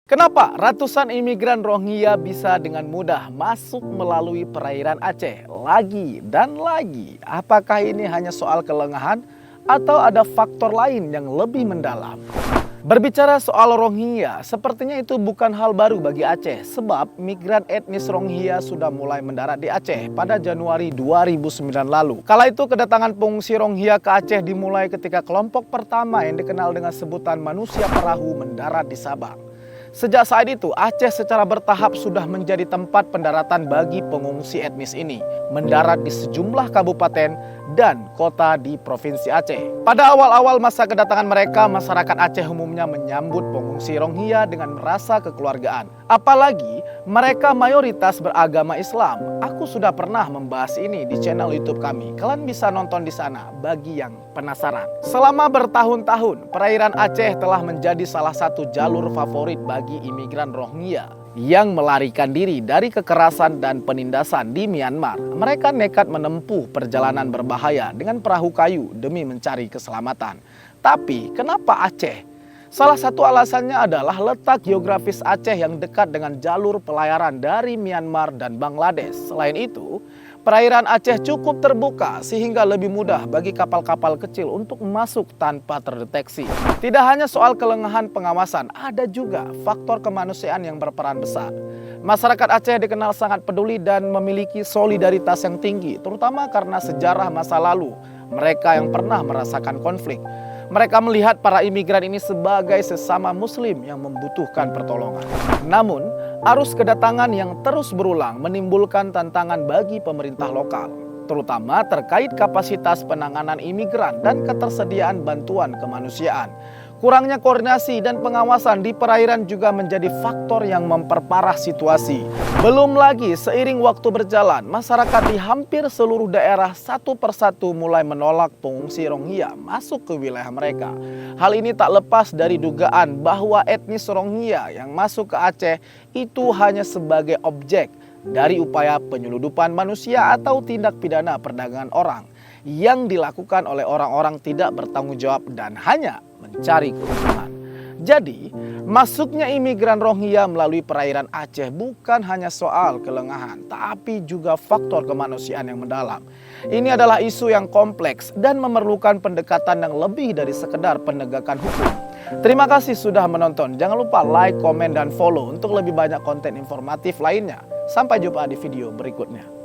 Kenapa ratusan imigran Rohingya bisa dengan mudah masuk melalui perairan Aceh lagi dan lagi? Apakah ini hanya soal kelengahan atau ada faktor lain yang lebih mendalam? Berbicara soal Rohingya, sepertinya itu bukan hal baru bagi Aceh sebab migran etnis Rohingya sudah mulai mendarat di Aceh pada Januari 2009 lalu. Kala itu kedatangan pengungsi Rohingya ke Aceh dimulai ketika kelompok pertama yang dikenal dengan sebutan manusia perahu mendarat di Sabang. Sejak saat itu, Aceh secara bertahap sudah menjadi tempat pendaratan bagi pengungsi etnis ini, mendarat di sejumlah kabupaten dan kota di Provinsi Aceh. Pada awal-awal masa kedatangan mereka, masyarakat Aceh umumnya menyambut pengungsi Rohingya dengan merasa kekeluargaan. Apalagi mereka mayoritas beragama Islam. Aku sudah pernah membahas ini di channel YouTube kami. Kalian bisa nonton di sana bagi yang penasaran. Selama bertahun-tahun, perairan Aceh telah menjadi salah satu jalur favorit bagi imigran Rohingya yang melarikan diri dari kekerasan dan penindasan di Myanmar. Mereka nekat menempuh perjalanan berbahaya dengan perahu kayu demi mencari keselamatan. Tapi kenapa Aceh? Salah satu alasannya adalah letak geografis Aceh yang dekat dengan jalur pelayaran dari Myanmar dan Bangladesh. Selain itu, perairan Aceh cukup terbuka sehingga lebih mudah bagi kapal-kapal kecil untuk masuk tanpa terdeteksi. Tidak hanya soal kelengahan pengawasan, ada juga faktor kemanusiaan yang berperan besar. Masyarakat Aceh dikenal sangat peduli dan memiliki solidaritas yang tinggi, terutama karena sejarah masa lalu mereka yang pernah merasakan konflik. Mereka melihat para imigran ini sebagai sesama muslim yang membutuhkan pertolongan. Namun, arus kedatangan yang terus berulang menimbulkan tantangan bagi pemerintah lokal, terutama terkait kapasitas penanganan imigran dan ketersediaan bantuan kemanusiaan. Kurangnya koordinasi dan pengawasan di perairan juga menjadi faktor yang memperparah situasi. Belum lagi seiring waktu berjalan, masyarakat di hampir seluruh daerah satu persatu mulai menolak pengungsi Rohingya masuk ke wilayah mereka. Hal ini tak lepas dari dugaan bahwa etnis Rohingya yang masuk ke Aceh itu hanya sebagai objek dari upaya penyeludupan manusia atau tindak pidana perdagangan orang yang dilakukan oleh orang-orang tidak bertanggung jawab dan hanya mencari keuntungan. Jadi, masuknya imigran Rohingya melalui perairan Aceh bukan hanya soal kelengahan, tapi juga faktor kemanusiaan yang mendalam. Ini adalah isu yang kompleks dan memerlukan pendekatan yang lebih dari sekedar penegakan hukum. Terima kasih sudah menonton. Jangan lupa like, komen, dan follow untuk lebih banyak konten informatif lainnya. Sampai jumpa di video berikutnya.